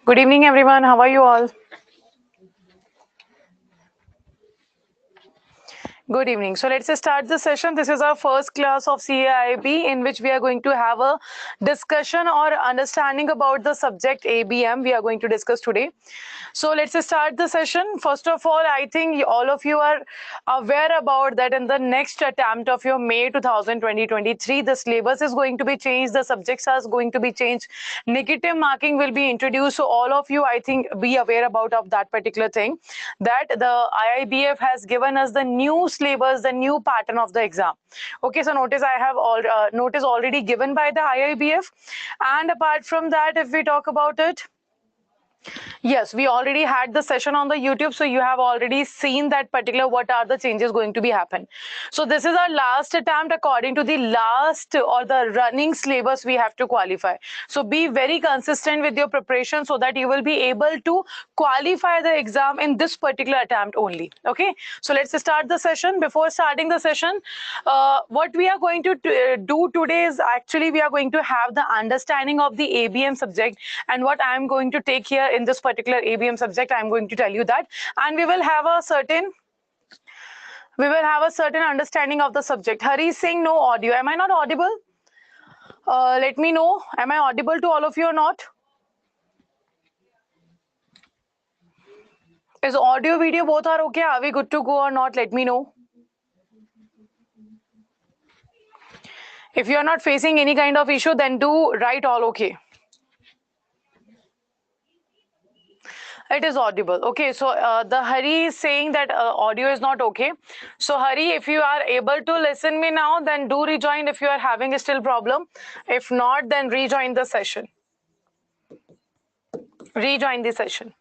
Good evening, everyone. How are you all? Good evening. So let's start the session. This is our first class of CAIIB in which we are going to have a discussion or understanding about the subject ABM we are going to discuss today. So let's start the session. First of all, I think all of you are aware about that in the next attempt of your May 2023, the syllabus is going to be changed. The subjects are going to be changed. Negative marking will be introduced. So all of you, I think, be aware about of that particular thing, that the IIBF has given us the new syllabus, the new pattern of the exam. Okay, so notice I have all notice already given by the IIBF. And apart from that, if we talk about it, yes, we already had the session on the YouTube, so you have already seen that particular what are the changes going to be happen. So this is our last attempt according to the last or the running syllabus we have to qualify. So be very consistent with your preparation so that you will be able to qualify the exam in this particular attempt only. Okay, so let's start the session. Before starting the session, what we are going to do today is actually we are going to have the understanding of the ABM subject, and what I am going to take here in this particular ABM subject, I am going to tell you that, and we will have a certain understanding of the subject. Hari is saying no audio. Am I not audible? Let me know. Am I audible to all of you or not? Is audio, video both are okay? Are we good to go or not? Let me know. If you are not facing any kind of issue, then do write all okay. It is audible. Okay, so the Hari is saying that audio is not okay. So Hari, if you are able to listen me now, then do rejoin if you are having a still problem. If not, then rejoin the session. Rejoin the session.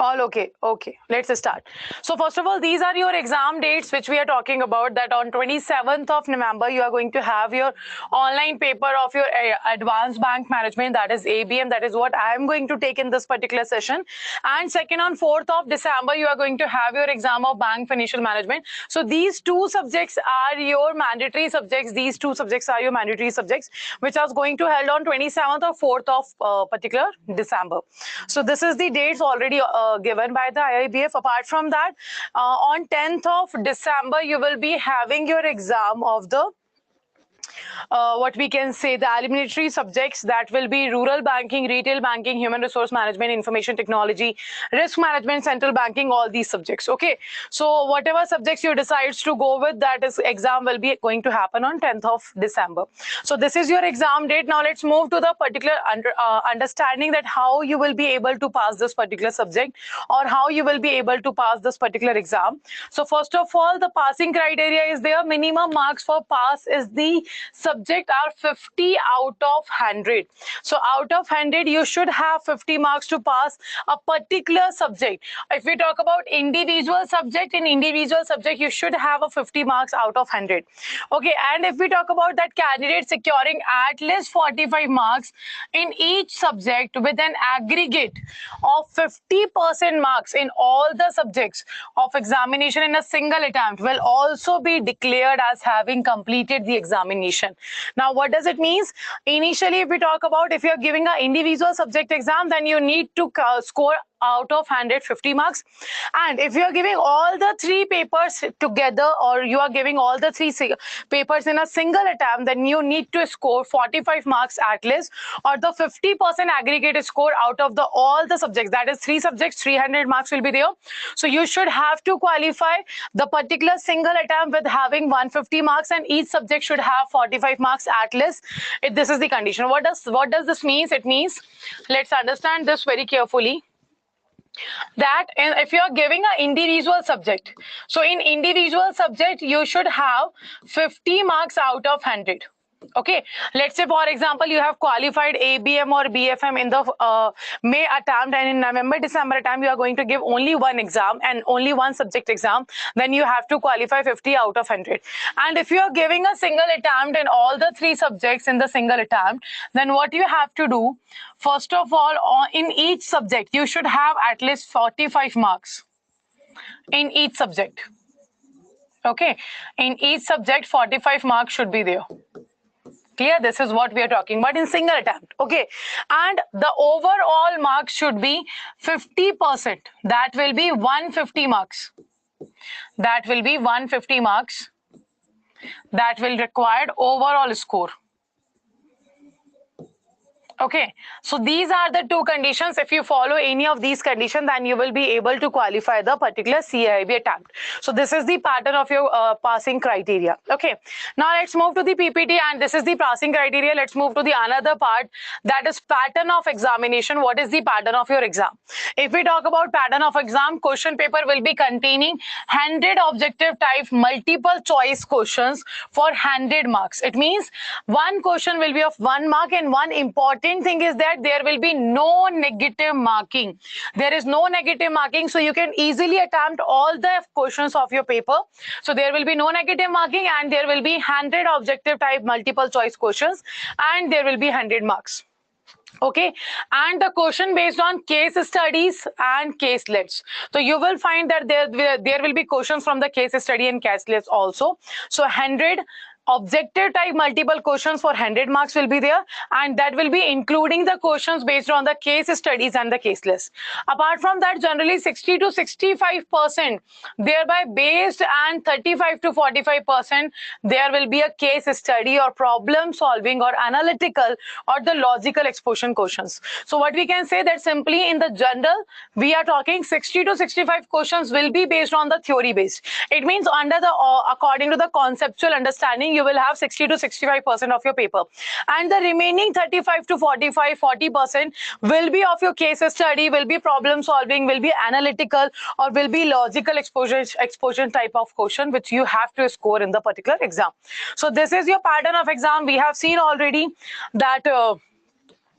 All okay. Okay, let's start. So first of all, these are your exam dates which we are talking about, that on 27th of November you are going to have your online paper of your advanced bank management, that is ABM. That is what I am going to take in this particular session. And second, on 4th of December you are going to have your exam of bank financial management. So these two subjects are your mandatory subjects. These two subjects are your mandatory subjects which are going to held on 27th or 4th of particular December. So this is the dates already given by the IIBF. Apart from that, on 10th of December, you will be having your exam of the what we can say the eliminatory subjects, that will be rural banking, retail banking, human resource management, information technology, risk management, central banking, all these subjects. Okay, so whatever subjects you decide to go with, that is exam will be going to happen on 10th of December. So this is your exam date. Now let's move to the particular understanding that how you will be able to pass this particular subject, or how you will be able to pass this particular exam. So first of all, the passing criteria is there. Minimum marks for pass is the subject are 50 out of 100. So out of 100, you should have 50 marks to pass a particular subject. If we talk about individual subject, in individual subject, you should have a 50 marks out of 100. Okay, and if we talk about that candidate securing at least 45 marks in each subject with an aggregate of 50% marks in all the subjects of examination in a single attempt will also be declared as having completed the examination. Now, what does it mean? Initially, if we talk about if you're giving an individual subject exam, then you need to score out of 150 marks. And if you are giving all the three papers together, or you are giving all the three papers in a single attempt, then you need to score 45 marks at least, or the 50% aggregate score out of the all the subjects. That is three subjects, 300 marks will be there. So you should have to qualify the particular single attempt with having 150 marks, and each subject should have 45 marks at least. This is the condition. What does this mean? It means, let's understand this very carefully, that if you are giving an individual subject, so in individual subject you should have 50 marks out of 100. Okay, let's say for example you have qualified ABM or BFM in the May attempt, and in November December attempt you are going to give only one exam and only one subject exam, then you have to qualify 50 out of 100. And if you are giving a single attempt in all the three subjects in the single attempt, then what you have to do, first of all, in each subject you should have at least 45 marks in each subject. Okay, in each subject 45 marks should be there. Clear? This is what we are talking about in single attempt. Okay. And the overall marks should be 50%. That will be 150 marks. That will be 150 marks. That will require overall score. Okay, so these are the two conditions. If you follow any of these conditions, then you will be able to qualify the particular CAIIB attempt. So this is the pattern of your passing criteria. Okay, now let's move to the PPT, and this is the passing criteria. Let's move to the another part, that is pattern of examination. What is the pattern of your exam? If we talk about pattern of exam, question paper will be containing 100 objective type multiple choice questions for 100 marks. It means one question will be of 1 mark, and one important thing is that there will be no negative marking. There is no negative marking, so you can easily attempt all the questions of your paper. So there will be no negative marking, and there will be 100 objective type multiple choice questions, and there will be 100 marks. Okay, and the question based on case studies and caselets. So you will find that there will be questions from the case study and caselets also. So 100 objective type multiple questions for 100 marks will be there, and that will be including the questions based on the case studies and the caseless. Apart from that, generally 60 to 65% thereby based, and 35 to 45% there will be a case study or problem solving or analytical or the logical exposition questions. So what we can say that simply in the general we are talking 60 to 65 questions will be based on the theory based. It means under the according to the conceptual understanding, you will have 60 to 65% of your paper, and the remaining 35 to 40% will be of your case study, will be problem solving, will be analytical, or will be logical exposure type of question which you have to score in the particular exam. So this is your pattern of exam. We have seen already that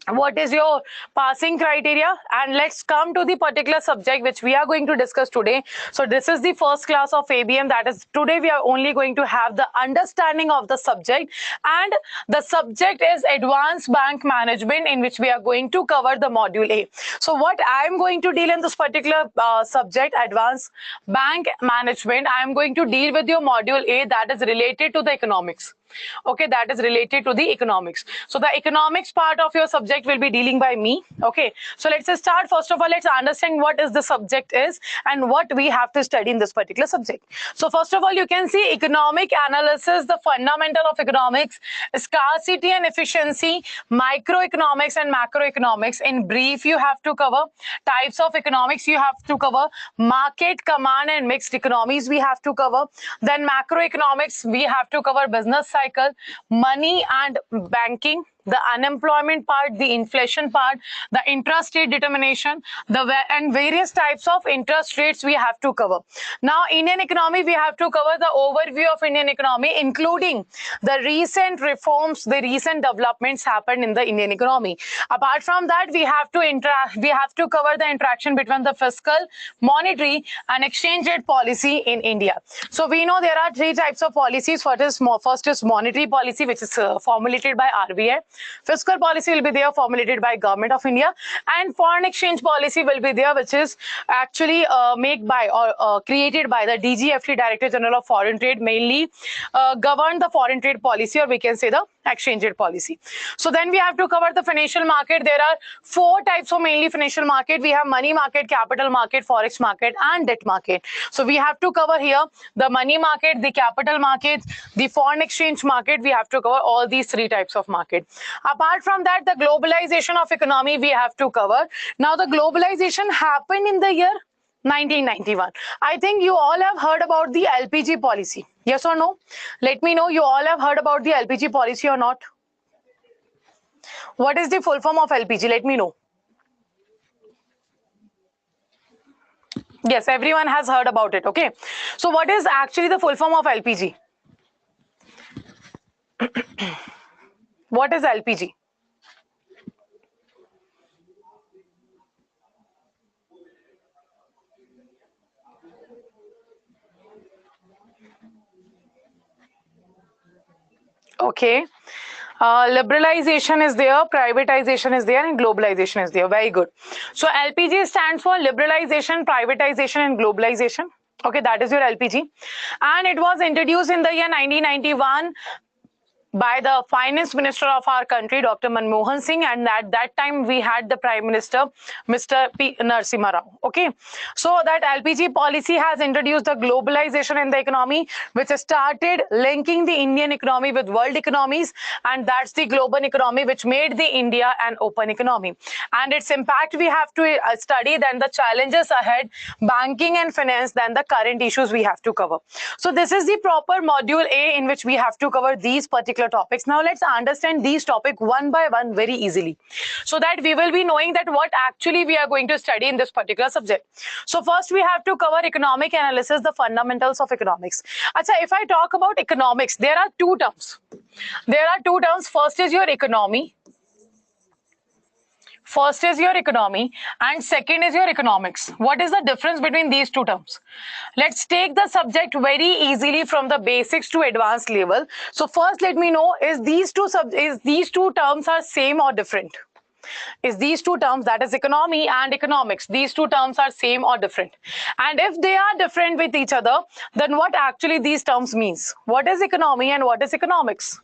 what is your passing criteria, and let's come to the particular subject which we are going to discuss today. So this is the first class of ABM, that is today we are only going to have the understanding of the subject, and the subject is advanced bank management, in which we are going to cover the module A. So what I am going to deal in this particular subject, advanced bank management, I am going to deal with your module A, that is related to the economics. Okay, that is related to the economics. So the economics part of your subject will be dealing by me. Okay, so let's start. First of all, let's understand what is the subject is and what we have to study in this particular subject. So first of all, you can see economic analysis, the fundamental of economics, scarcity and efficiency, microeconomics and macroeconomics. In brief, you have to cover types of economics, you have to cover market, command and mixed economies, we have to cover. Then macroeconomics, we have to cover business cycle, money and banking, the unemployment part, the inflation part, the interest rate determination, and various types of interest rates we have to cover. Now, Indian economy, we have to cover the overview of Indian economy, including the recent reforms, the recent developments happened in the Indian economy. Apart from that, we have to cover the interaction between the fiscal, monetary, and exchange rate policy in India. So we know there are three types of policies. First is monetary policy, which is formulated by RBI. Fiscal policy will be there, formulated by Government of India, and foreign exchange policy will be there, which is actually made by or created by the DGFT, Director General of Foreign Trade, mainly govern the foreign trade policy, or we can say the exchange rate policy. So then we have to cover the financial market. There are four types of mainly financial market. We have money market, capital market, forex market, and debt market. So we have to cover here the money market, the capital market, the foreign exchange market. We have to cover all these three types of market. Apart from that, the globalization of economy we have to cover. Now, the globalization happened in the year 1991. I think you all have heard about the LPG policy. Yes or no? Let me know you all have heard about the LPG policy or not. What is the full form of LPG? Let me know. Yes, everyone has heard about it. Okay. So what is actually the full form of LPG? What is LPG? Okay. Liberalization is there, privatization is there, and globalization is there. Very good. So LPG stands for liberalization, privatization, and globalization. Okay, that is your LPG. And it was introduced in the year 1991 by the finance minister of our country, Dr. Manmohan Singh, and at that time we had the prime minister, Mr. P. Narasimha Rao. Okay, so that LPG policy has introduced the globalization in the economy, which started linking the Indian economy with world economies, and that's the global economy which made the India an open economy. And its impact we have to study, then the challenges ahead, banking and finance, then the current issues we have to cover. So this is the proper module A in which we have to cover these particular topics. Now let's understand these topics one by one very easily, so that we will be knowing that what actually we are going to study in this particular subject. So first we have to cover economic analysis, the fundamentals of economics. Achha, if I talk about economics, there are two terms. First is your economy. First is your economy and second is your economics. What is the difference between these two terms? Let's take the subject very easily from the basics to advanced level. So first let me know, is these two terms are same or different? Is these two terms, that is economy and economics, these two terms are same or different? And if they are different with each other, then what actually these terms means? What is economy and what is economics?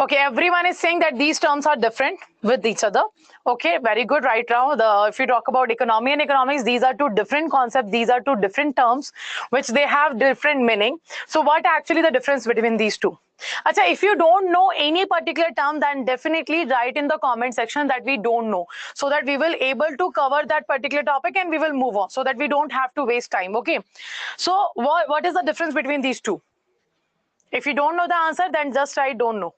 Okay, everyone is saying that these terms are different with each other. Okay, very good. Right now, if you talk about economy and economics, these are two different concepts. These are two different terms, which they have different meaning. So what actually the difference between these two? Achha, if you don't know any particular term, then definitely write in the comment section that we don't know, so that we will able to cover that particular topic and we will move on, so that we don't have to waste time. Okay, so what is the difference between these two? If you don't know the answer, then just write don't know.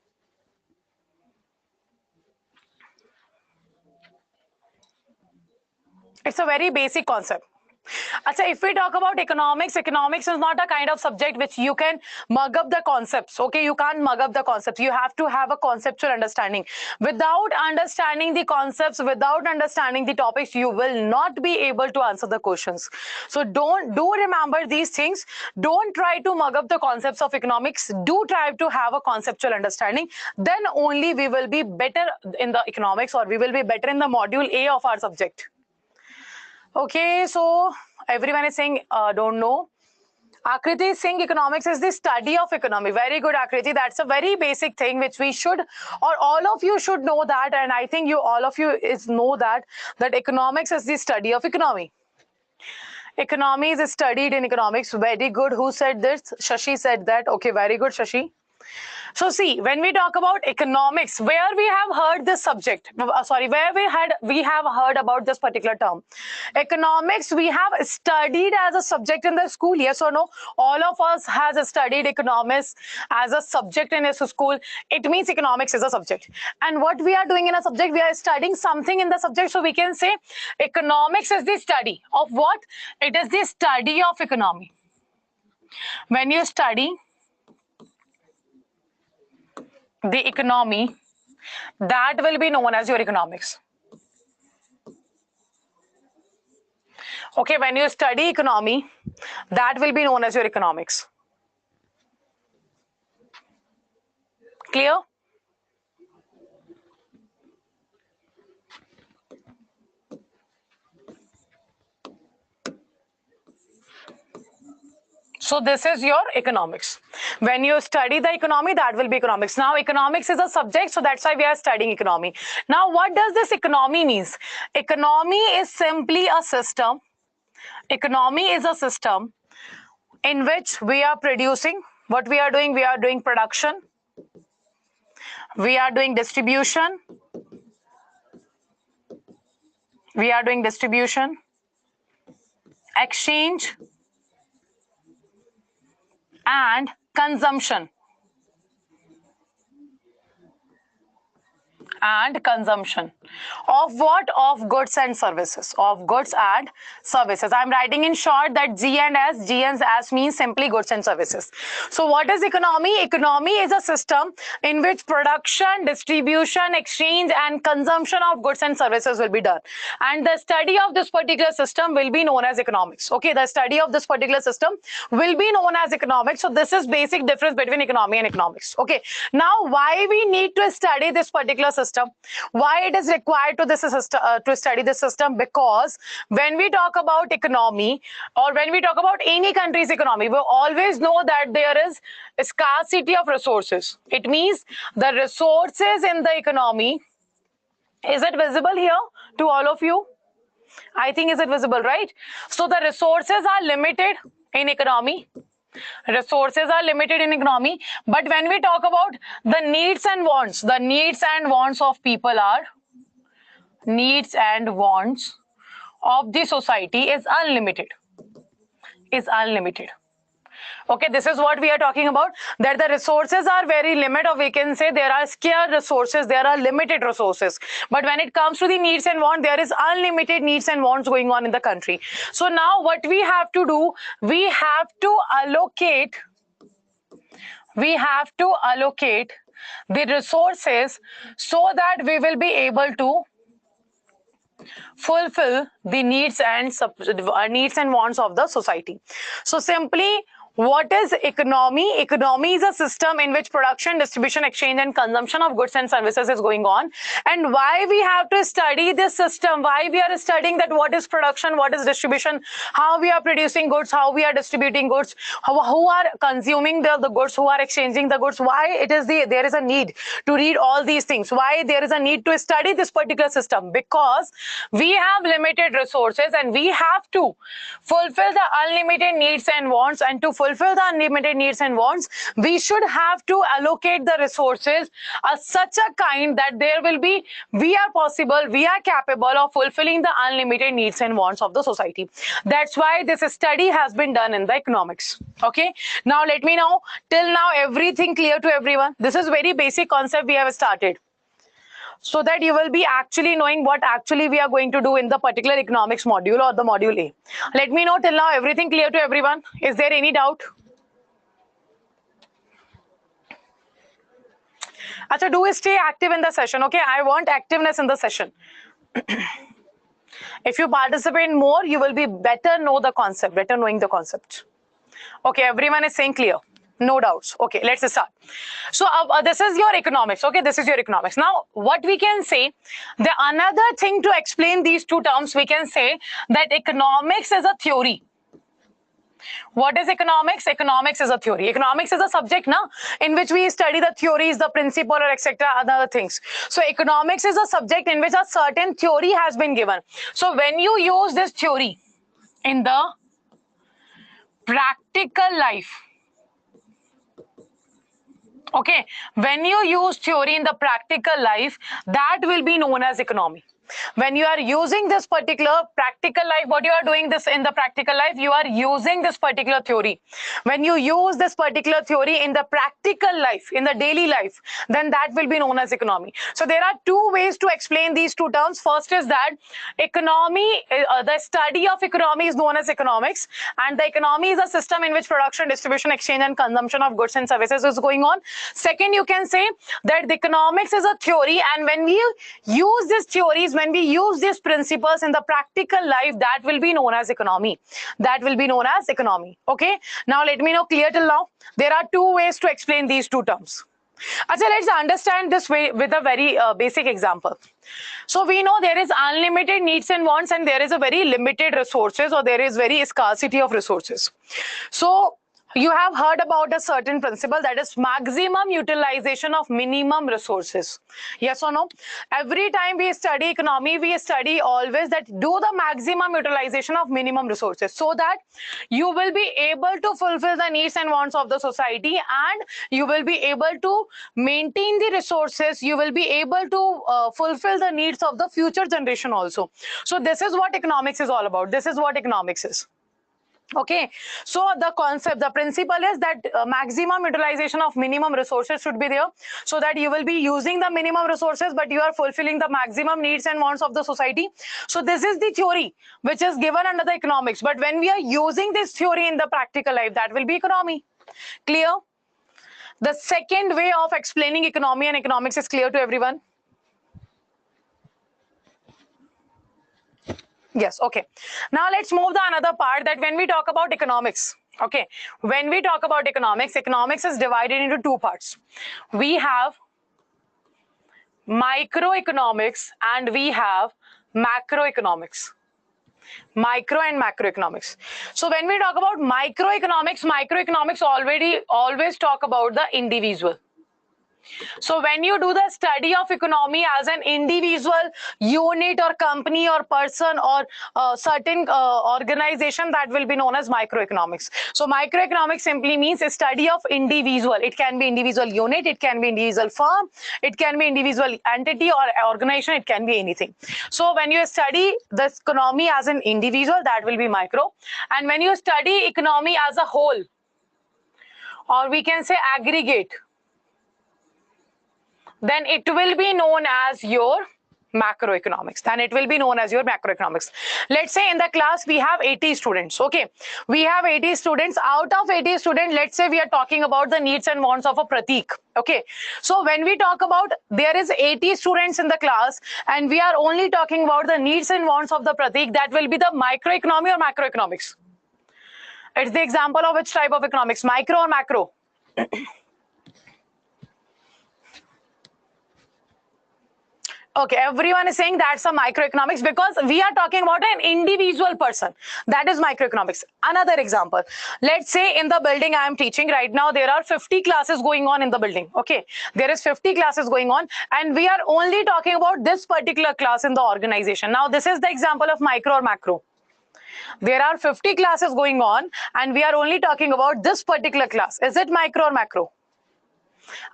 It's a very basic concept. Achha, if we talk about economics, economics is not a kind of subject which you can mug up the concepts. Okay, you can't mug up the concepts. You have to have a conceptual understanding. Without understanding the concepts, without understanding the topics, you will not be able to answer the questions. So do remember these things. Don't try to mug up the concepts of economics. Do try to have a conceptual understanding. Then only we will be better in the economics, or we will be better in the module A of our subject. Okay, so everyone is saying don't know. Akriti is saying economics is the study of economy. Very good, Akriti. That's a very basic thing which we should, or all of you should know that. And I think all of you know that economics is the study of economy. Economy is studied in economics. Very good. Who said this? Shashi said that. Okay, very good, Shashi. So see, when we talk about economics, where we have heard this subject, where we have heard about this particular term. Economics, we have studied as a subject in the school, yes or no? All of us has studied economics as a subject in a school. It means economics is a subject. And what we are doing in a subject, we are studying something in the subject. So we can say economics is the study of what? It is the study of economy. When you study the economy, that will be known as your economics. Okay, when you study economy, that will be known as your economics. Clear? So this is your economics. When you study the economy, that will be economics. Now, economics is a subject, so that's why we are studying economy. Now, what does this economy means? Economy is simply a system. Economy is a system in which we are producing. What we are doing production. We are doing distribution. We are doing distribution, exchange, and consumption. And consumption of what? Of goods and services. Of goods and services. I'm writing in short that G and S. G and S means simply goods and services. So what is economy? Economy is a system in which production, distribution, exchange, and consumption of goods and services will be done. And the study of this particular system will be known as economics. Okay, the study of this particular system will be known as economics. So this is basic difference between economy and economics. Okay, now why we need to study this particular system? Why it is required to this system, to study this system, because when we talk about economy or when we talk about any country's economy, we always know that there is a scarcity of resources. It means the resources in the economy, is it visible here to all of you? I think, is it visible, right? So the resources are limited in economy. Resources are limited in economy. But when we talk about the needs and wants, the needs and wants of people are, needs and wants of the society is unlimited. Is unlimited. Okay, this is what we are talking about, that the resources are very limited, or we can say there are scarce resources, there are limited resources. But when it comes to the needs and wants, there is unlimited needs and wants going on in the country. So now what we have to do, we have to allocate the resources so that we will be able to fulfill the needs and wants of the society. So simply, what is economy? Economy is a system in which production, distribution, exchange, and consumption of goods and services is going on. And why we have to study this system? Why we are studying that? What is production? What is distribution? How we are producing goods? How we are distributing goods? Who are consuming the goods? Who are exchanging the goods? Why it is there is a need to read all these things? Why there is a need to study this particular system? Because we have limited resources and we have to fulfill the unlimited needs and wants, and to fulfill the unlimited needs and wants, we should have to allocate the resources as such a kind that there will be, we are capable of fulfilling the unlimited needs and wants of the society. That's why this study has been done in the economics. Okay, now let me know, till now everything clear to everyone? This is very basic concept we have started, so that you will be actually knowing what actually we are going to do in the particular economics module or the module A. Let me know till now everything clear to everyone? Is there any doubt? Achha, do stay active in the session. Okay, I want activeness in the session. If you participate more, you will be better knowing the concept. Okay, everyone is saying clear. No doubts. Okay, let's start. So this is your economics. Okay, this is your economics. Now, what we can say, the another thing to explain these two terms, we can say that economics is a theory. What is economics? Economics is a theory. Economics is a subject now in which we study the theories, the principle, or etc. other things. So economics is a subject in which a certain theory has been given. So when you use this theory in the practical life, okay, when you use theory in the practical life, that will be known as economy. When you are using this particular practical life, what you are doing this in the practical life, you are using this particular theory. When you use this particular theory in the practical life, in the daily life, then that will be known as economy. So there are two ways to explain these two terms. First is that economy, the study of economy is known as economics, and the economy is a system in which production, distribution, exchange, and consumption of goods and services is going on. Second, you can say that the economics is a theory, and when we use these theories, when we use these principles in the practical life, that will be known as economy. That will be known as economy. Okay. Now let me know clear till now. There are two ways to explain these two terms. Achha, let's understand this way with a very basic example. So we know there is unlimited needs and wants, and there is a very limited resources, or there is very scarcity of resources. So you have heard about a certain principle, that is maximum utilization of minimum resources. Yes or no? Every time we study economy, we study always that do the maximum utilization of minimum resources, so that you will be able to fulfill the needs and wants of the society, and you will be able to maintain the resources. You will be able to fulfill the needs of the future generation also. So this is what economics is all about. This is what economics is. Okay, so the concept, the principle is that maximum utilization of minimum resources should be there, so that you will be using the minimum resources, but you are fulfilling the maximum needs and wants of the society. So this is the theory which is given under the economics. But when we are using this theory in the practical life, that will be economy. Clear? The second way of explaining economy and economics is clear to everyone? Yes, okay. Now let's move the another part, that when we talk about economics, okay, when we talk about economics, economics is divided into two parts. We have microeconomics and we have macroeconomics. Micro and macroeconomics. So when we talk about microeconomics always talk about the individual. So when you do the study of economy as an individual unit or company or person or certain organization, that will be known as microeconomics. So microeconomics simply means a study of individual. It can be individual unit, it can be individual firm, it can be individual entity or organization, it can be anything. So when you study the economy as an individual, that will be micro. And when you study economy as a whole, or we can say aggregate, then it will be known as your macroeconomics. Let's say in the class we have 80 students. Okay, we have 80 students. Out of 80 students, let's say we are talking about the needs and wants of a Pratik. Okay, so when we talk about there is 80 students in the class and we are only talking about the needs and wants of the Pratik, that will be the microeconomy or macroeconomics. It's the example of which type of economics, micro or macro? Okay, everyone is saying that's a microeconomics because we are talking about an individual person. That is microeconomics. Another example, let's say in the building I am teaching right now, there are 50 classes going on in the building. Okay, there is 50 classes going on and we are only talking about this particular class in the organization. Now this is the example of micro or macro. There are 50 classes going on and we are only talking about this particular class. Is it micro or macro?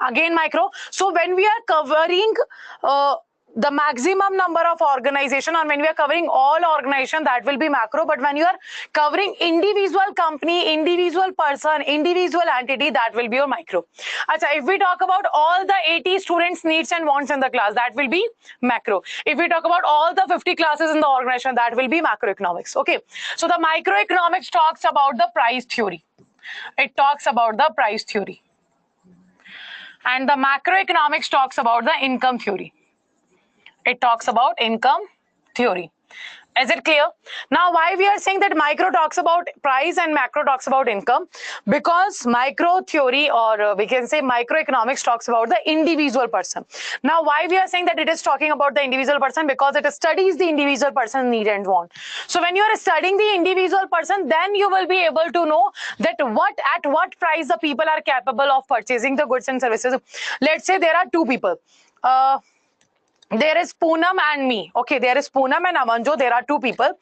Again micro. So when we are covering the maximum number of organization, or when we are covering all organization, that will be macro. But when you are covering individual company, individual person, individual entity, that will be your micro. Achha, if we talk about all the 80 students needs and wants in the class, that will be macro. If we talk about all the 50 classes in the organization, that will be macroeconomics. Okay, so the microeconomics talks about the price theory. It talks about the price theory. And the macroeconomics talks about the income theory. It talks about income theory. Is it clear? Now, why we are saying that micro talks about price and macro talks about income? Because micro theory, or we can say microeconomics, talks about the individual person. Now, why we are saying that it is talking about the individual person? Because it studies the individual person's need and want. So when you are studying the individual person, then you will be able to know that at what price the people are capable of purchasing the goods and services. Let's say there are two people. There is Poonam and me. Okay, there is Poonam and Amanjo. There are two people.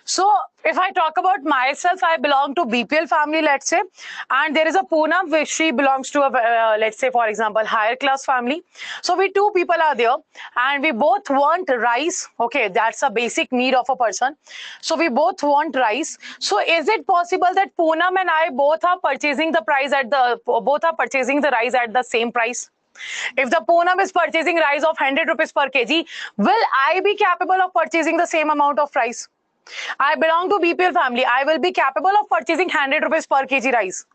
So if I talk about myself, I belong to BPL family, let's say. And there is a Poonam, which she belongs to a, let's say, for example, higher class family. So we two people are there and we both want rice. Okay, that's a basic need of a person. So we both want rice. So is it possible that Poonam and I both are purchasing the rice at the same price? If the Poonam is purchasing rice of 100 rupees per kg, will I be capable of purchasing the same amount of rice? I belong to BPL family. I will be capable of purchasing 100 rupees per kg rice.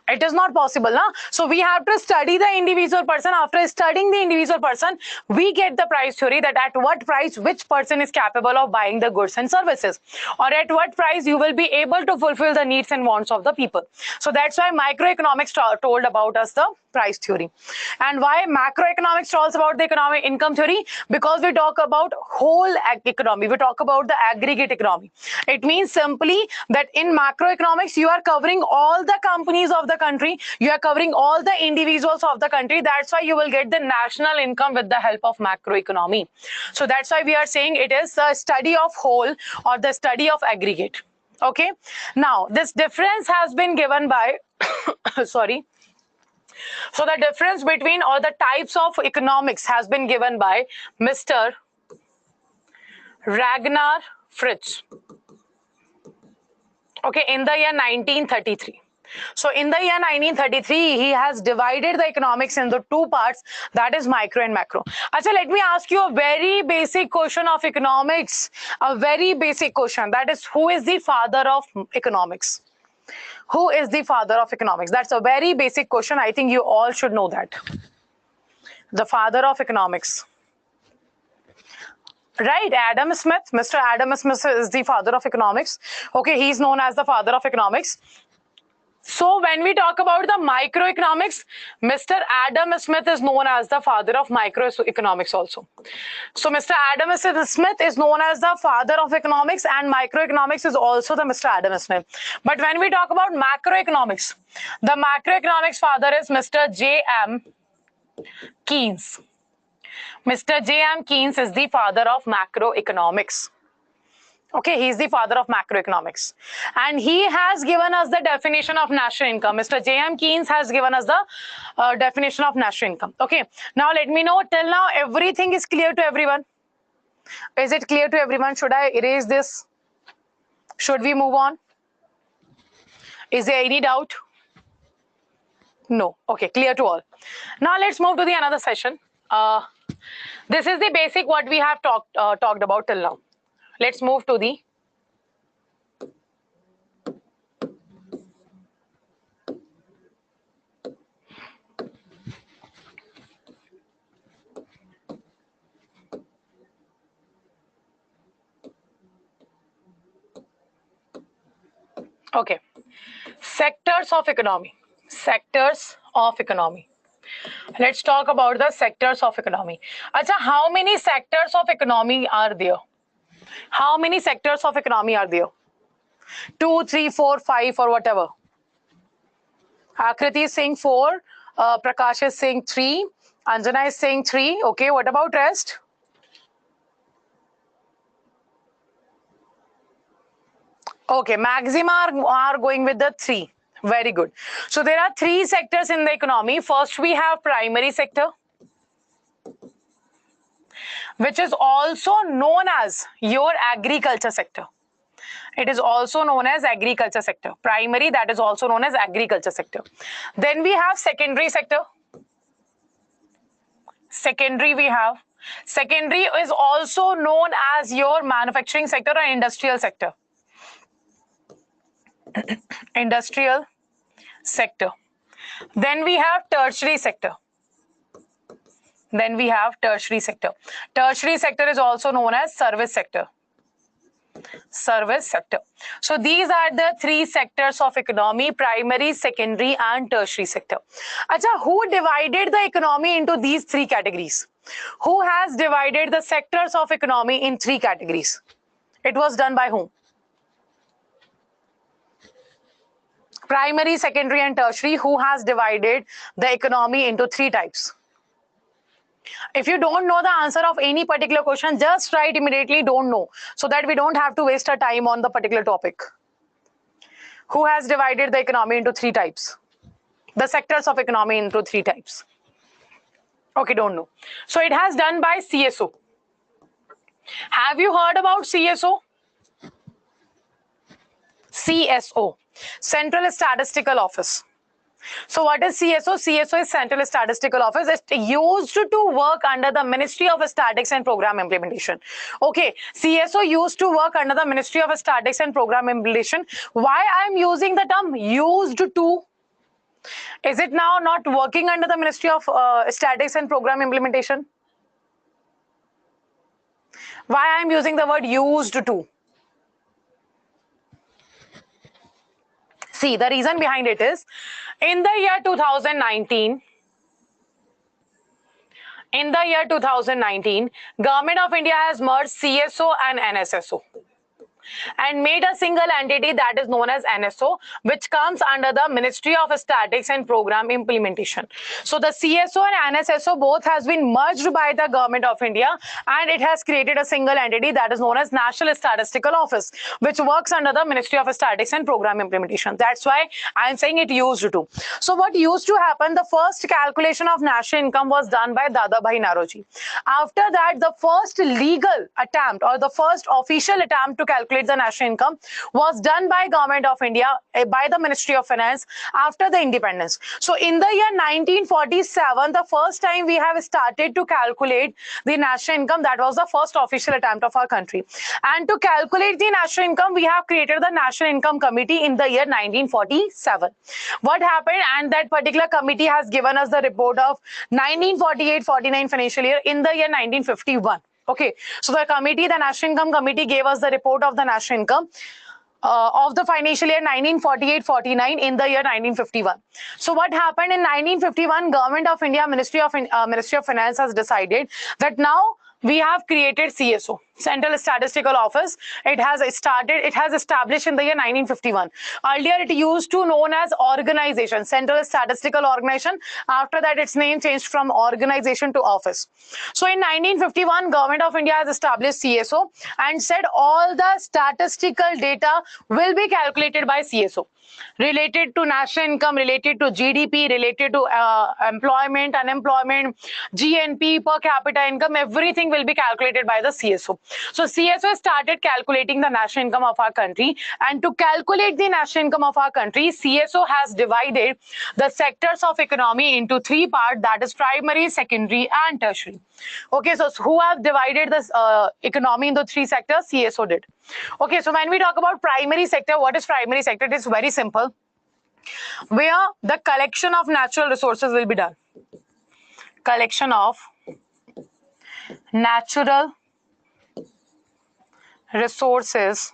It is not possible. Nah? So we have to study the individual person. After studying the individual person, we get the price theory, that at what price which person is capable of buying the goods and services, or at what price you will be able to fulfill the needs and wants of the people. So that's why microeconomics told about us the price theory. And why macroeconomics talks about the economic income theory? Because we talk about whole economy. We talk about the aggregate economy. It means simply that in macroeconomics, you are covering all the companies of the country. You are covering all the individuals of the country. That's why you will get the national income with the help of macroeconomy. So that's why we are saying it is the study of whole or the study of aggregate. Okay. Now, this difference has been given by, sorry. So the difference between or the types of economics has been given by Mr. Ragnar Fritz. Okay, in the year 1933. So in the year 1933, he has divided the economics into two parts, that is micro and macro. Achha, let me ask you a very basic question of economics. A very basic question, that is, who is the father of economics? Who is the father of economics? That's a very basic question. I think you all should know that. The father of economics. Right, Adam Smith. Mr. Adam Smith is the father of economics. Okay, he's known as the father of economics. So when we talk about the microeconomics, Mr. Adam Smith is known as the father of microeconomics also. So Mr. Adam Smith is known as the father of economics, and microeconomics is also the Mr. Adam Smith. But when we talk about macroeconomics, the macroeconomics father is Mr. J.M. Keynes. Mr. J.M. Keynes is the father of macroeconomics. Okay, he is the father of macroeconomics. And he has given us the definition of national income. Mr. J.M. Keynes has given us the definition of national income. Okay, now let me know, till now everything is clear to everyone. Is it clear to everyone? Should I erase this? Should we move on? Is there any doubt? No. Okay, clear to all. Now let's move to the another session. This is the basic what we have talked about till now. Let's move to the okay, sectors of economy. Sectors of economy. Let's talk about the sectors of economy. Acha, how many sectors of economy are there? How many sectors of economy are there? 2, 3, 4, 5 or whatever. Akriti is saying 4. Prakash is saying 3. Anjana is saying 3. Okay, what about rest? Okay, maximum are going with the 3. Very good. So there are 3 sectors in the economy. First, we have primary sector, which is also known as your agriculture sector. It is also known as agriculture sector. Primary, that is also known as agriculture sector. Then we have secondary sector. Secondary we have. Secondary is also known as your manufacturing sector or industrial sector. Industrial sector. Then we have tertiary sector. Then we have tertiary sector. Tertiary sector is also known as service sector. Service sector. So these are the 3 sectors of economy: primary, secondary and tertiary sector. Acha, who divided the economy into these 3 categories? Who has divided the sectors of economy in 3 categories? It was done by whom? Primary, secondary and tertiary. Who has divided the economy into 3 types? If you don't know the answer of any particular question, just write immediately don't know, so that we don't have to waste our time on the particular topic. Who has divided the economy into 3 types? The sectors of economy into 3 types. Okay, don't know. So it has done by CSO. Have you heard about CSO? CSO, Central Statistical Office. So what is CSO? CSO is Central Statistical Office. It's used to work under the Ministry of Statistics and Program Implementation. Okay, CSO used to work under the Ministry of Statistics and Program Implementation. Why I'm using the term used to? Is it now not working under the Ministry of Statistics and Program Implementation? Why I'm using the word used to? See, the reason behind it is, in the year 2019, Government of India has merged CSO and NSSO and made a single entity that is known as NSO, which comes under the Ministry of Statistics and Program Implementation. So the CSO and NSSO both has been merged by the Government of India, and it has created a single entity that is known as National Statistical Office, which works under the Ministry of Statistics and Program Implementation. That's why I'm saying it used to. So what used to happen, the first calculation of national income was done by Dadabhai Naoroji. After that, the first legal attempt or the first official attempt to calculate the national income was done by Government of India, by the Ministry of Finance after the independence. So in the year 1947, the first time we have started to calculate the national income. That was the first official attempt of our country. And to calculate the national income, we have created the National Income Committee in the year 1947. What happened? And that particular committee has given us the report of 1948-49 financial year in the year 1951. Okay, so the committee, the National Income Committee, gave us the report of the national income. of the financial year 1948-49 in the year 1951. So what happened in 1951? Government of India, Ministry of Finance has decided that now we have created CSO, Central Statistical Office. It has established in the year 1951. Earlier it used to known as organization, Central Statistical Organization. After that its name changed from organization to office. So in 1951, Government of India has established CSO and said all the statistical data will be calculated by CSO, related to national income, related to GDP, related to employment, unemployment, GNP, per capita income, everything will be calculated by the CSO. So CSO started calculating the national income of our country, and to calculate the national income of our country, CSO has divided the sectors of economy into three parts, that is primary, secondary and tertiary. Okay, so who have divided this economy into three sectors? CSO did. Okay, so when we talk about primary sector, what is primary sector? It is very simple, where the collection of natural resources will be done. Collection of natural resources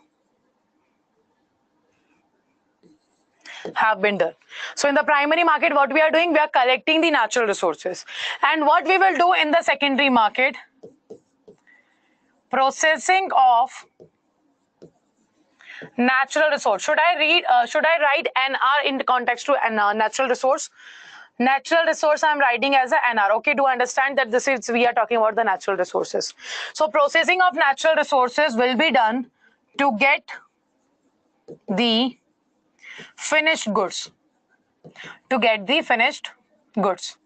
have been done. So in the primary market, what we are doing, we are collecting the natural resources. And what we will do in the secondary market, processing of natural resource. Should I write NR in context to natural resource? Natural resource I'm writing as a NR. Okay, do understand that this is, we are talking about the natural resources. So processing of natural resources will be done to get the finished goods. To get the finished goods.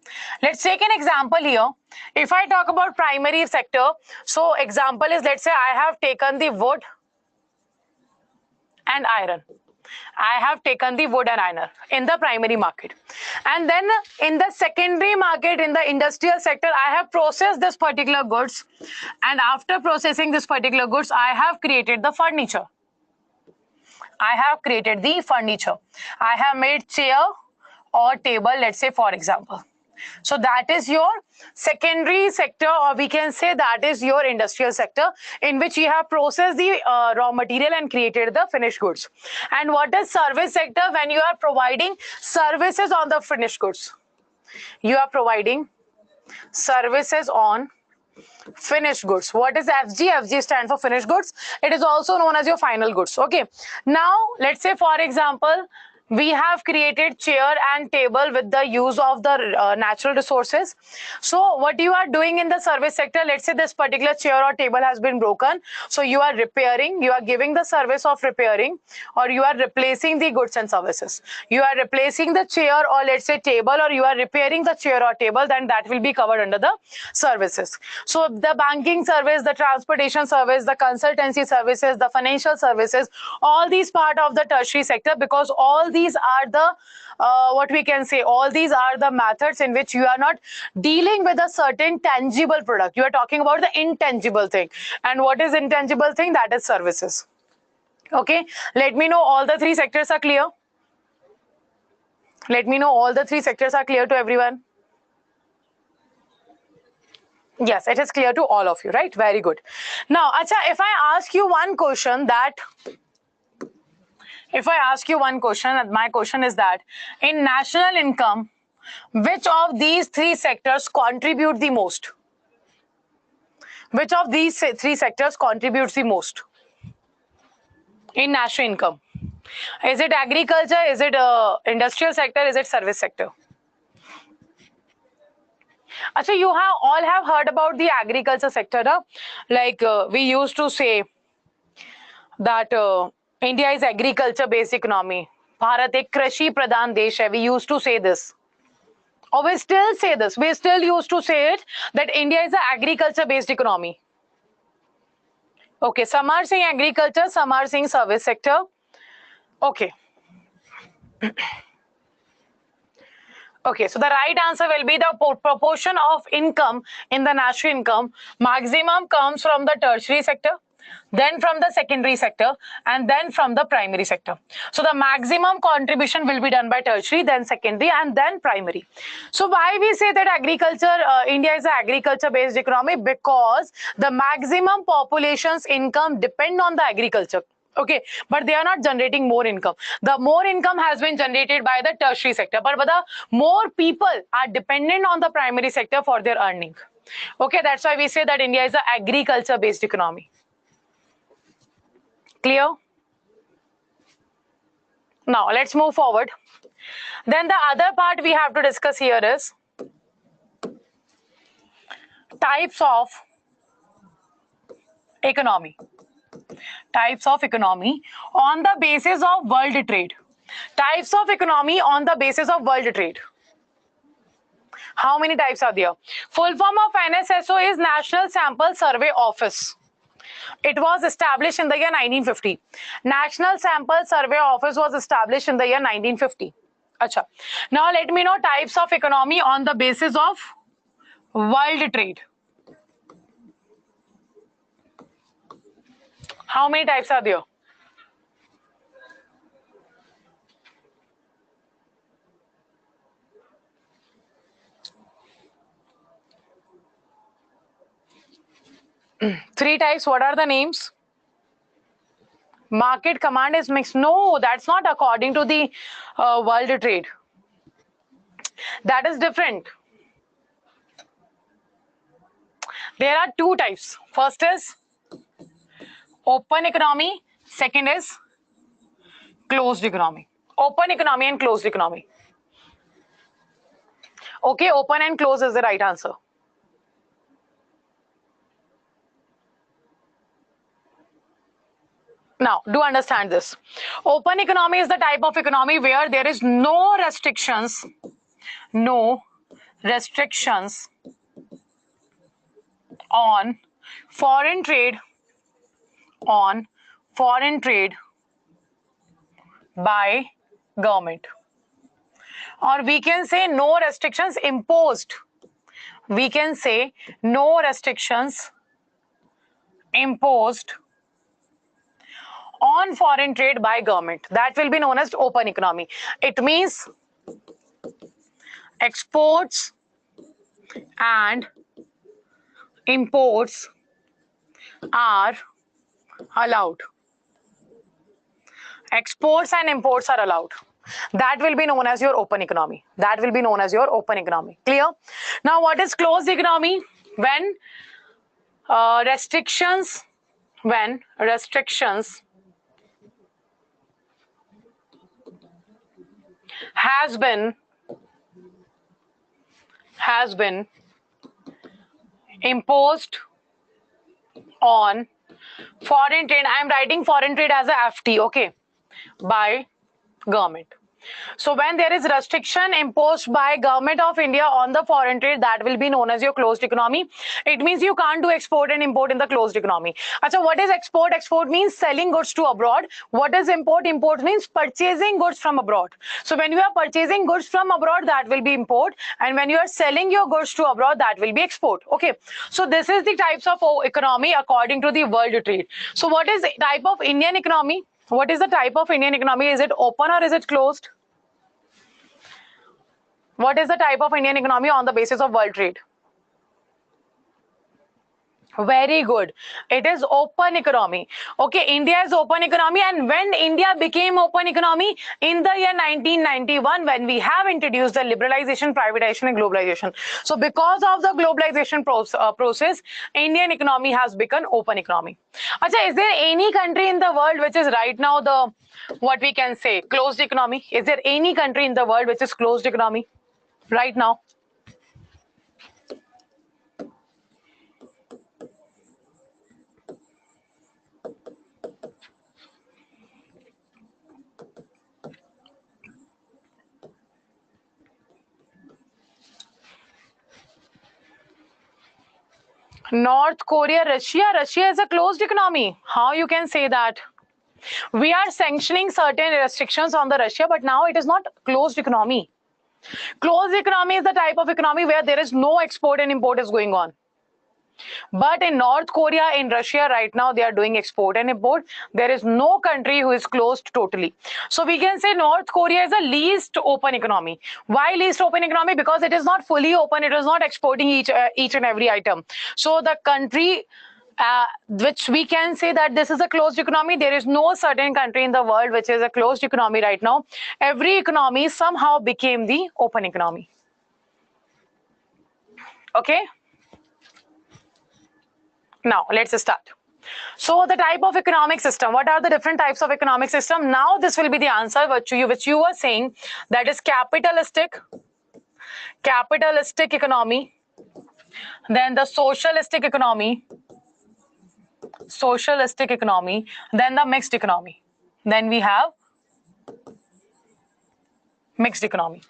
Let's take an example here. If I talk about primary sector, so example is, let's say I have taken the wood and iron. I have taken the wood and iron in the primary market. And then in the secondary market, in the industrial sector, I have processed this particular goods. And after processing this particular goods, I have created the furniture. I have created the furniture. I have made chair or table, let's say, for example. So that is your secondary sector, or we can say that is your industrial sector, in which you have processed the raw material and created the finished goods. And what is service sector? When you are providing services on the finished goods. You are providing services on finished goods. What is FG? FG stands for finished goods. It is also known as your final goods. Okay. Now, let's say, for example, we have created chair and table with the use of the natural resources. So what you are doing in the service sector, let's say this particular chair or table has been broken. So you are repairing, you are giving the service of repairing, or you are replacing the goods and services. You are replacing the chair or let's say table, or you are repairing the chair or table, then that will be covered under the services. So the banking service, the transportation service, the consultancy services, the financial services, all these part of the tertiary sector, because all these are the what we can say, all these are the methods in which you are not dealing with a certain tangible product. You are talking about the intangible thing. And what is intangible thing? That is services. Okay, let me know all the three sectors are clear. Let me know all the three sectors are clear to everyone. Yes, it is clear to all of you, right? Very good. Now, Acha, if I ask you one question that, and my question is that, in national income, which of these three sectors contribute the most? Which of these three sectors contributes the most in national income? Is it agriculture? Is it industrial sector? Is it service sector? Achha, you all have heard about the agriculture sector, na? Like we used to say that India is agriculture-based economy. Bharat ek krishi pradhan desh hai. We used to say this. Or we still say this. We still used to say it, that India is an agriculture-based economy. Okay, some are saying agriculture, some are saying service sector. Okay. Okay, so the right answer will be the proportion of income in the national income. Maximum comes from the tertiary sector, then from the secondary sector, and then from the primary sector. So the maximum contribution will be done by tertiary, then secondary, and then primary. So why we say that agriculture, India is an agriculture-based economy? Because the maximum population's income depend on the agriculture. Okay, but they are not generating more income. The more income has been generated by the tertiary sector, but the more people are dependent on the primary sector for their earning. Okay, that's why we say that India is an agriculture based economy. Clear? Now let's move forward. Then the other part we have to discuss here is types of economy. Types of economy on the basis of world trade. Types of economy on the basis of world trade. How many types are there? Full form of NSSO is National Sample Survey Office. It was established in the year 1950. National Sample Survey Office was established in the year 1950. Acha. Now let me know types of economy on the basis of world trade. How many types are there? Three types. What are the names? Market command is mixed. No, that's not according to the world trade. That is different. There are two types. First is open economy. Second is closed economy. Open economy and closed economy. Okay, open and closed is the right answer. Now, do understand this. Open economy is the type of economy where there is no restrictions on foreign trade by government, or we can say no restrictions imposed. We can say no restrictions imposed on foreign trade by government. That will be known as open economy. It means exports and imports are allowed. Exports and imports are allowed. That will be known as your open economy. That will be known as your open economy. Clear? Now, what is closed economy? When restrictions has been imposed on foreign trade. I am writing foreign trade as a FT, okay, by government. So when there is restriction imposed by government of India on the foreign trade, that will be known as your closed economy. It means you can't do export and import in the closed economy. So what is export? Export means selling goods to abroad. What is import? Import means purchasing goods from abroad. So when you are purchasing goods from abroad, that will be import. And when you are selling your goods to abroad, that will be export. Okay. So this is the types of economy according to the world trade. So what is the type of Indian economy? What is the type of Indian economy? Is it open or is it closed? What is the type of Indian economy on the basis of world trade? Very good. It is open economy. Okay, India is open economy, and when India became open economy in the year 1991, when we have introduced the liberalization, privatization, and globalization. So because of the globalization process, Indian economy has become open economy. Acha, is there any country in the world which is right now the, what we can say, closed economy? Is there any country in the world which is closed economy right now? North Korea, Russia. Russia is a closed economy. How you can say that? We are sanctioning certain restrictions on the Russia, but now it is not closed economy. Closed economy is the type of economy where there is no export and import is going on. But in North Korea, in Russia, right now, they are doing export and import. There is no country who is closed totally. So we can say North Korea is the least open economy. Why least open economy? Because it is not fully open. It is not exporting each and every item. So the country which we can say that this is a closed economy. There is no certain country in the world which is a closed economy right now. Every economy somehow became the open economy. Okay. Now let's start. So the type of economic system, what are the different types of economic system? Now this will be the answer which you were saying, that is capitalistic economy, then the socialistic economy, then the mixed economy. Then we have mixed economy.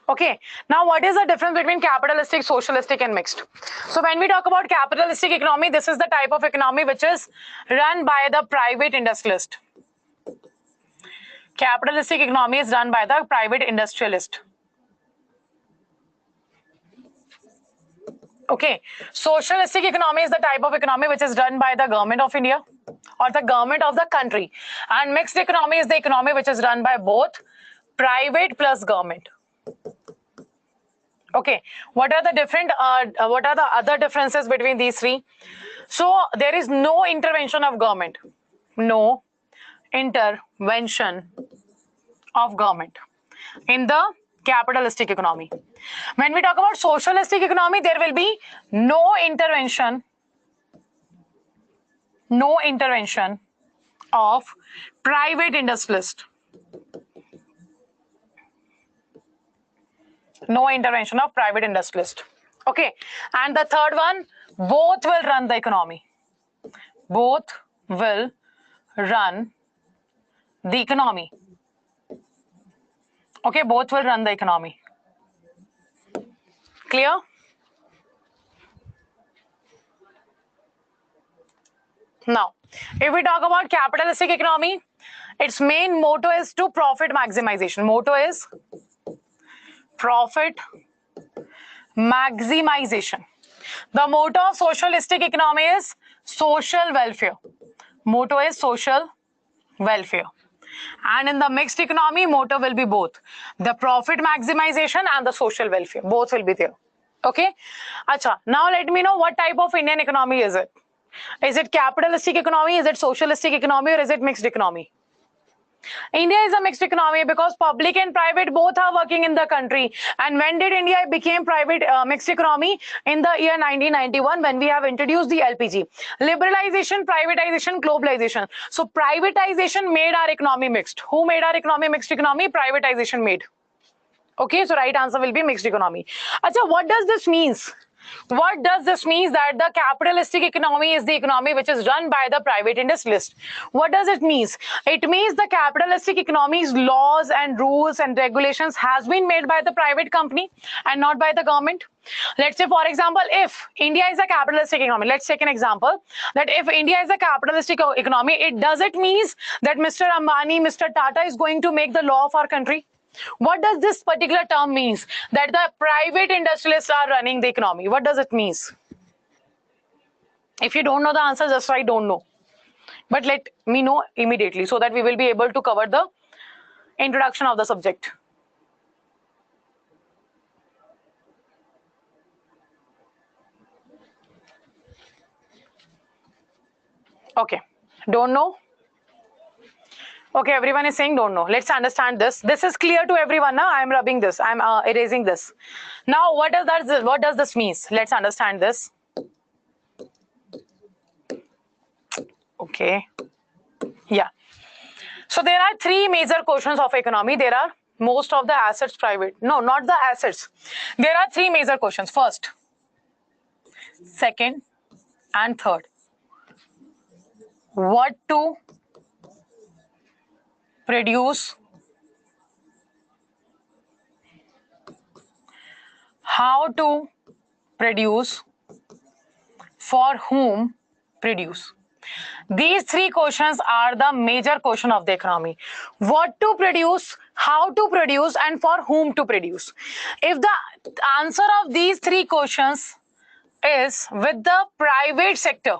Okay, now what is the difference between capitalistic, socialistic and mixed? So when we talk about capitalistic economy, this is the type of economy which is run by the private industrialist. Capitalistic economy is run by the private industrialist. Okay, socialistic economy is the type of economy which is run by the government of India or the government of the country, and mixed economy is the economy which is run by both private plus government. Okay, what are the other differences between these three? So there is no intervention of government, no intervention of government in the capitalistic economy. When we talk about socialistic economy, there will be no intervention of private industrialist. No intervention of private industrialist. Okay, and the third one, both will run the economy. Both will run the economy. Okay, both will run the economy. Clear? Now, if we talk about capitalistic economy, its main motto is to profit maximization. Motto is profit maximization. The motto of socialistic economy is social welfare. Motto is social welfare. And in the mixed economy, motto will be both the profit maximization and the social welfare. Both will be there. Okay. Acha, now let me know what type of Indian economy is it. Is it capitalistic economy? Is it socialistic economy? Or is it mixed economy? India is a mixed economy because public and private both are working in the country. And when did India became private mixed economy? In the year 1991, when we have introduced the LPG. Liberalization, privatization, globalization. So privatization made our economy mixed. Who made our economy mixed economy? Privatization made. Okay, so right answer will be mixed economy. Achha, what does this means? What does this mean? That the capitalistic economy is the economy which is run by the private industrialist. What does it mean? It means the capitalistic economy's laws and rules and regulations has been made by the private company and not by the government. Let's say, for example, if India is a capitalistic economy, let's take an example that if India is a capitalistic economy, it doesn't mean that Mr. Ambani, Mr. Tata is going to make the law of our country. What does this particular term means? That the private industrialists are running the economy. What does it means? If you don't know the answer, just write don't know. But let me know immediately so that we will be able to cover the introduction of the subject. Okay, don't know. Okay, everyone is saying don't know. Let's understand this. This is clear to everyone now. I'm rubbing this. I'm erasing this. Now, what does this mean? Let's understand this. Okay. Yeah. So there are three major questions of economy. There are most of the assets private. No, not the assets. There are three major questions. First, second, and third. What to produce, how to produce, for whom produce. These three questions are the major question of the economy. What to produce, how to produce, and for whom to produce. If the answer of these three questions is with the private sector,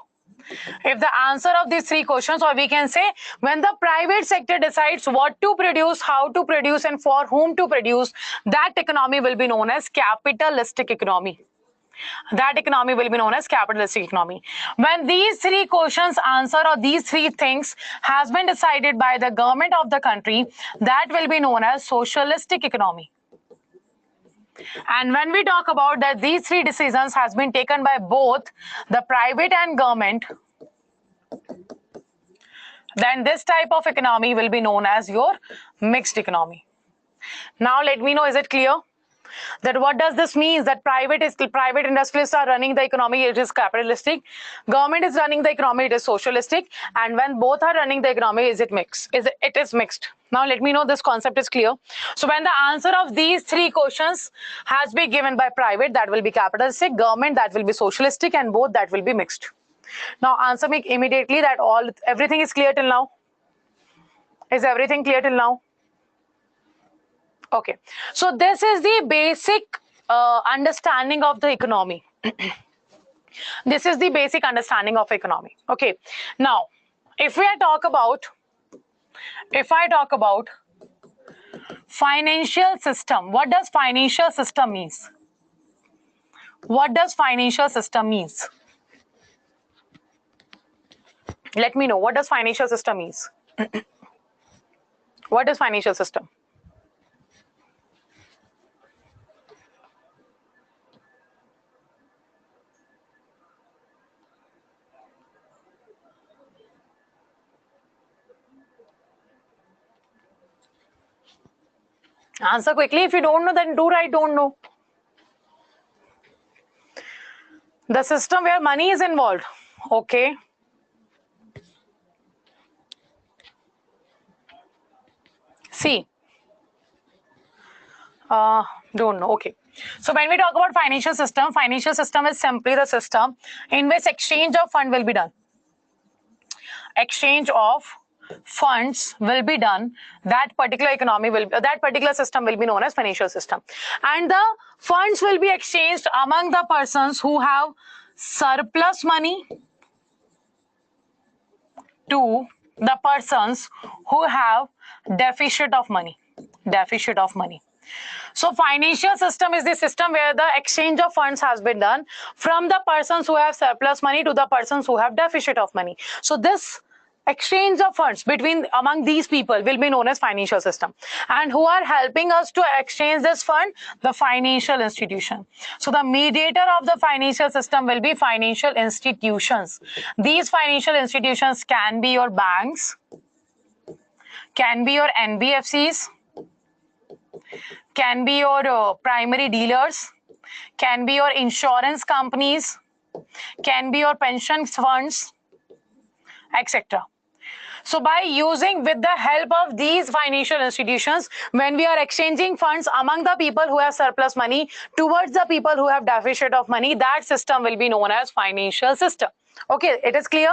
if the answer of these three questions, or we can say when the private sector decides what to produce, how to produce, and for whom to produce, that economy will be known as capitalistic economy. That economy will be known as capitalistic economy. When these three questions answer or these three things has been decided by the government of the country, that will be known as socialistic economy. And when we talk about that these three decisions has been taken by both the private and government, then this type of economy will be known as your mixed economy. Now let me know, is it clear? That what does this mean? That private industrialists are running the economy, it is capitalistic. Government is running the economy, it is socialistic. And when both are running the economy, is it mixed? It is mixed. Now let me know this concept is clear. So when the answer of these three questions has been given by private, that will be capitalistic, government, that will be socialistic, and both that will be mixed. Now answer me immediately that everything is clear till now. Is everything clear till now? Okay, so this is the basic understanding of the economy. This is the basic understanding of economy. Okay, now if I talk about financial system, what does financial system means? What does financial system means? Let me know, what does financial system means? What is financial system? Answer quickly. If you don't know, then do write don't know. The system where money is involved. Okay. See. Don't know. Okay. So when we talk about financial system is simply the system in which exchange of fund will be done. Exchange of funds will be done. That particular system will be known as financial system. And the funds will be exchanged among the persons who have surplus money to the persons who have deficit of money. Deficit of money. So financial system is the system where the exchange of funds has been done from the persons who have surplus money to the persons who have deficit of money. So this exchange of funds among these people will be known as financial system. And who are helping us to exchange this fund? The financial institution. So the mediator of the financial system will be financial institutions. These financial institutions can be your banks, can be your NBFCs, can be your primary dealers, can be your insurance companies, can be your pension funds, etc. So by with the help of these financial institutions, when we are exchanging funds among the people who have surplus money towards the people who have deficit of money, that system will be known as financial system. Okay, it is clear?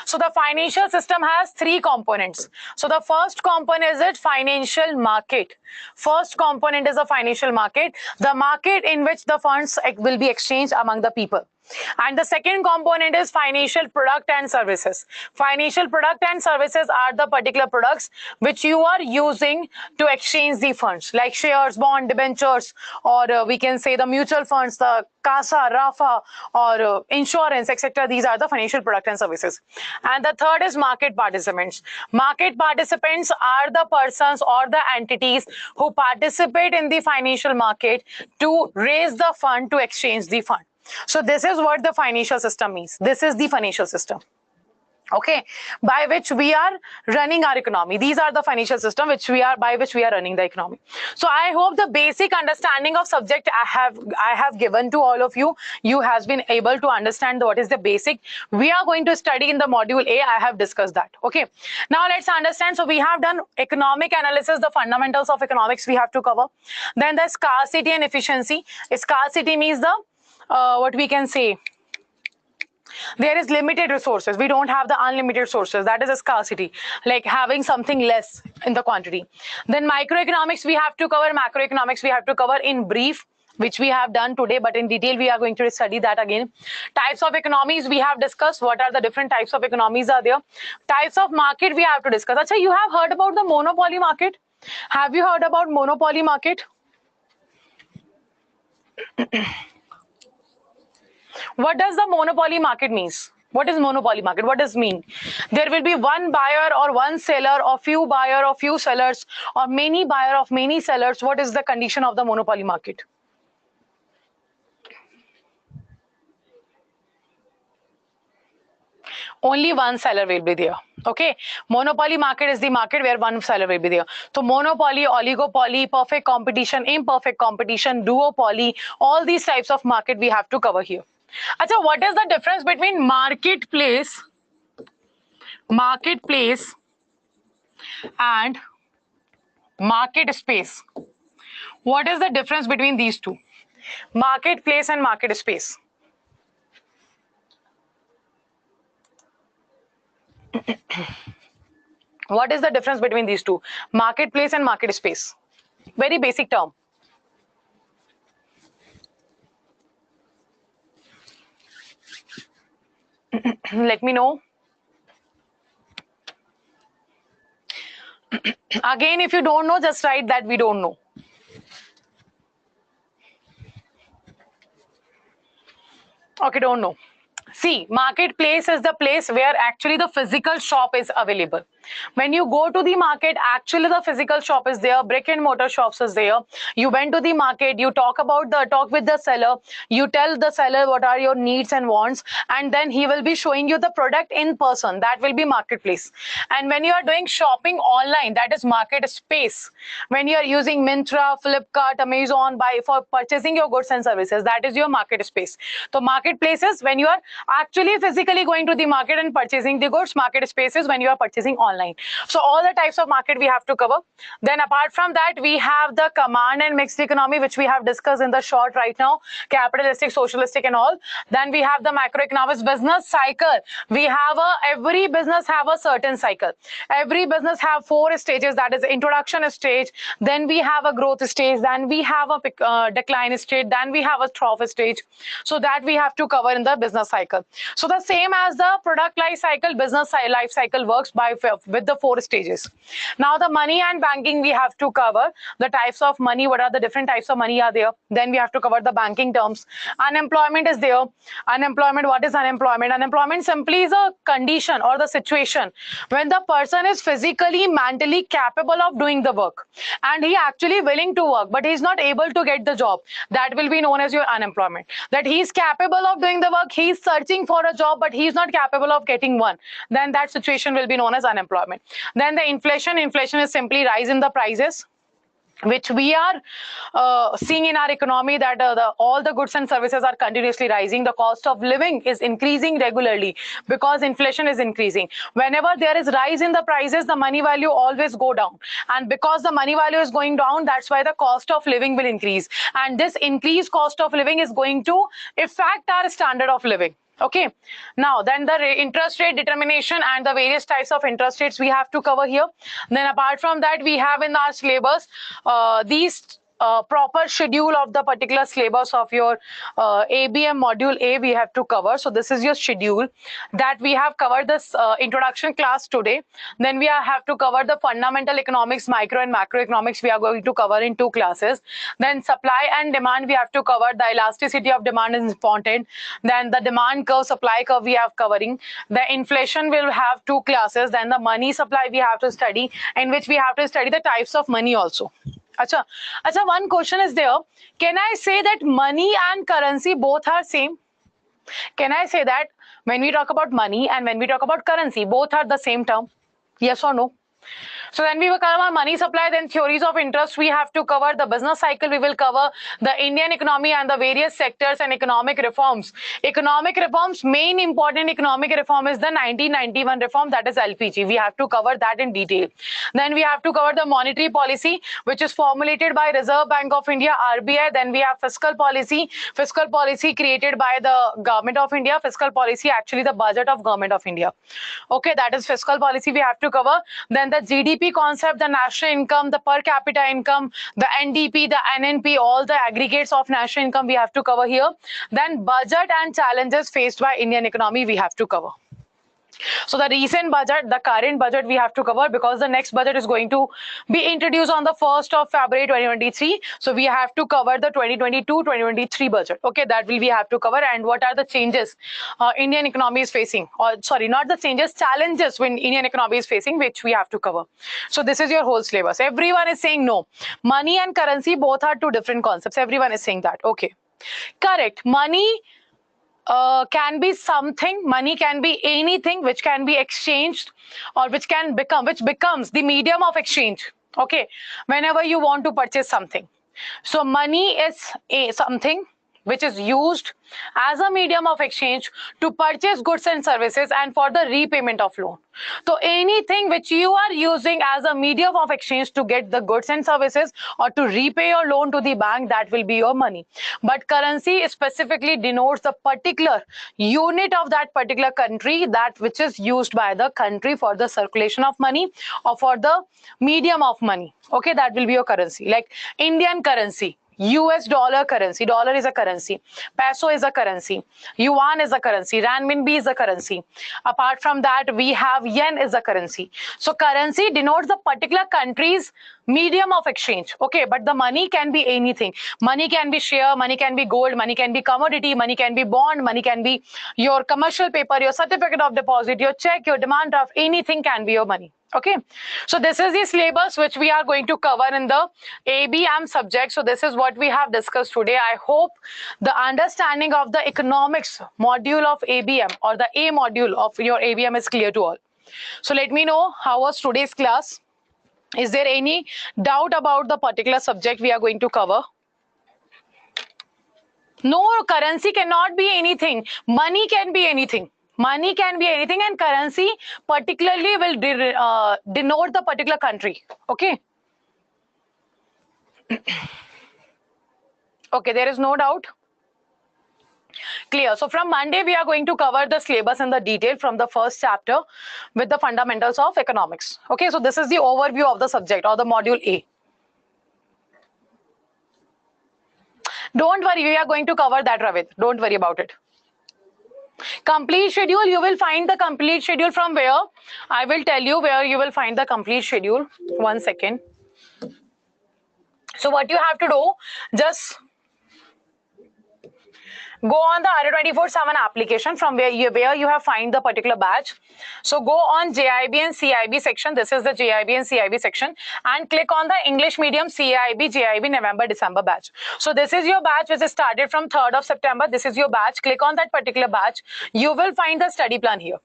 So the financial system has three components. So the first component is it financial market. First component is a financial market, the market in which the funds will be exchanged among the people. And the second component is financial product and services. Financial product and services are the particular products which you are using to exchange the funds, like shares, bond, debentures, or we can say the mutual funds, the CASA, RAFA, or insurance, etc. These are the financial product and services. And the third is market participants. Market participants are the persons or the entities who participate in the financial market to raise the fund to exchange the fund. So this is what the financial system means. This is the financial system, okay, by which we are running our economy. These are the financial system by which we are running the economy. So I hope the basic understanding of subject I have given to all of you. You has been able to understand what is the basic. We are going to study in the module A. I have discussed that. Okay. Now let's understand. So we have done economic analysis, the fundamentals of economics we have to cover. Then the scarcity and efficiency. Scarcity means the what we can say, there is limited resources. We don't have the unlimited sources. That is a scarcity, like having something less in the quantity. Then microeconomics we have to cover, macroeconomics we have to cover in brief, which we have done today, but in detail we are going to study that again. Types of economies we have discussed. What are the different types of economies are there? Types of market we have to discuss. Achha, you have heard about the monopoly market? Have you heard about monopoly market? What does the monopoly market means? What is monopoly market? What does it mean? There will be one buyer or one seller or few buyer or few sellers or many buyer of many sellers. What is the condition of the monopoly market? Only one seller will be there. Okay, monopoly market is the market where one seller will be there. So monopoly, oligopoly, perfect competition, imperfect competition, duopoly, all these types of market we have to cover here. Achha, what is the difference between marketplace and market space? What is the difference between these two? Marketplace and market space. What is the difference between these two? Marketplace and market space. Very basic term. Let me know. Again, if you don't know, just write that we don't know. Okay, don't know. See, marketplace is the place where actually the physical shop is available. When you go to the market, actually the physical shop is there, brick and mortar shops is there. You went to the market, you talk with the seller, you tell the seller what are your needs and wants, and then he will be showing you the product in person. That will be marketplace. And when you are doing shopping online, that is market space. When you are using Myntra, Flipkart, Amazon for purchasing your goods and services, that is your market space. So marketplace is when you are actually physically going to the market and purchasing the goods. Market space is when you are purchasing online. So all the types of market we have to cover. Then apart from that, we have the command and mixed economy, which we have discussed in the short right now, capitalistic, socialistic and all. Then we have the macroeconomics business cycle. We have every business have a certain cycle. Every business have 4 stages, that is introduction stage, then we have a growth stage, then we have a decline stage, then we have a trough stage. So that we have to cover in the business cycle. So the same as the product life cycle, business life cycle works with the 4 stages. Now the money and banking we have to cover. The types of money, what are the different types of money are there. Then we have to cover the banking terms. Unemployment is there. Unemployment, what is unemployment? Unemployment simply is a condition or the situation when the person is physically, mentally capable of doing the work and he actually willing to work, but he is not able to get the job. That will be known as your unemployment. That he is capable of doing the work, he is searching for a job, but he is not capable of getting one. Then that situation will be known as unemployment. Then the inflation is simply rise in the prices, which we are seeing in our economy, that all the goods and services are continuously rising. The cost of living is increasing regularly because inflation is increasing. Whenever there is rise in the prices, the money value always go down. And because the money value is going down, that's why the cost of living will increase. And this increased cost of living is going to affect our standard of living. Okay, now then the interest rate determination and the various types of interest rates we have to cover here. Then apart from that, we have in our syllabus these proper schedule of the particular syllabus of your ABM module A we have to cover. So this is your schedule that we have covered this introduction class today. Then we have to cover the fundamental economics, micro and macroeconomics we are going to cover in 2 classes. Then supply and demand we have to cover. The elasticity of demand is important. Then the demand curve, supply curve we have covering. The inflation will have 2 classes. Then the money supply we have to study, in which we have to study the types of money also. Acha, one question is there. Can I say that money and currency both are same? Can I say that when we talk about money and when we talk about currency, both are the same term? Yes or no? So then we will cover money supply, then theories of interest we have to cover, the business cycle we will cover, the Indian economy and the various sectors and economic reforms. Economic reforms, main important economic reform is the 1991 reform, that is LPG. We have to cover that in detail. Then we have to cover the monetary policy, which is formulated by Reserve Bank of India, RBI. Then we have fiscal policy created by the government of India. Fiscal policy, actually the budget of government of India. Okay, that is fiscal policy we have to cover. Then the GDP concept, the national income, the per capita income, the NDP, the NNP, all the aggregates of national income we have to cover here. Then budget and challenges faced by Indian economy we have to cover. So the recent budget, the current budget we have to cover, because the next budget is going to be introduced on the 1st of February 2023. So we have to cover the 2022-2023 budget. Okay, that will we have to cover, and what are the changes Indian economy is facing, or sorry, not the changes, challenges when Indian economy is facing, which we have to cover. So this is your whole syllabus. Everyone is saying no. Money and currency both are two different concepts. Everyone is saying that. Okay, correct. Money can be something, money can be anything which can be exchanged, or which becomes the medium of exchange. Okay, whenever you want to purchase something. So money is something which is used as a medium of exchange to purchase goods and services and for the repayment of loan. So anything which you are using as a medium of exchange to get the goods and services or to repay your loan to the bank, that will be your money. But currency specifically denotes the particular unit of that particular country, that which is used by the country for the circulation of money or for the medium of money. Okay, that will be your currency. Like Indian currency, US dollar currency, dollar is a currency, peso is a currency, yuan is a currency, renminbi is a currency. Apart from that, we have yen is a currency. So currency denotes the particular country's medium of exchange. Okay, but the money can be anything. Money can be share, money can be gold, money can be commodity, money can be bond, money can be your commercial paper, your certificate of deposit, your check, your demand draft, anything can be your money. Okay, so this is the syllabus which we are going to cover in the ABM subject. So this is what we have discussed today. I hope the understanding of the economics module of ABM, or the A module of your ABM, is clear to all. So let me know how was today's class. Is there any doubt about the particular subject we are going to cover? No, currency cannot be anything. Money can be anything. Money can be anything, and currency particularly will denote the particular country. Okay. Okay, there is no doubt. Clear. So from Monday, we are going to cover the syllabus in the detail from the first chapter with the fundamentals of economics. Okay, so this is the overview of the subject, or the module A. Don't worry, we are going to cover that, Ravit. Don't worry about it. Complete schedule, you will find the complete schedule from where? I will tell you where you will find the complete schedule. 1 second. So what you have to do, just go on the Adda 24/7 application from where you have find the particular batch. So go on JAIIB and CAIIB section. This is the JAIIB and CAIIB section, and click on the English medium CAIIB JAIIB November December batch. So this is your batch which is started from 3rd of September. This is your batch. Click on that particular batch. You will find the study plan here.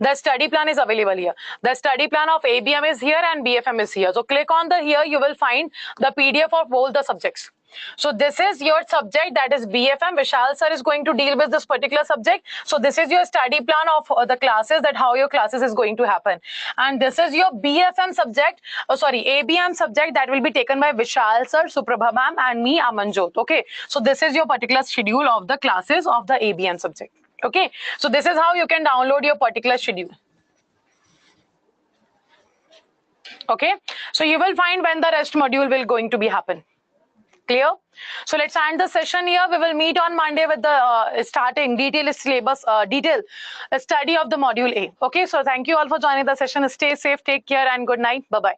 The study plan is available here. The study plan of ABM is here and BFM is here. So click on the here, you will find the PDF of both the subjects. So this is your subject, that is BFM. Vishal sir is going to deal with this particular subject. So this is your study plan of the classes, that how your classes is going to happen. And this is your BFM subject, ABM subject, that will be taken by Vishal sir, Suprabha ma'am, and me, Amanjot. Okay, so this is your particular schedule of the classes of the ABM subject. Okay, so this is how you can download your particular schedule. Okay, so you will find when the rest module will going to be happen. Clear? So let's end the session here. We will meet on Monday with the starting detailed syllabus, detailed study of the module A. Okay, so thank you all for joining the session. Stay safe, take care, and good night. Bye-bye.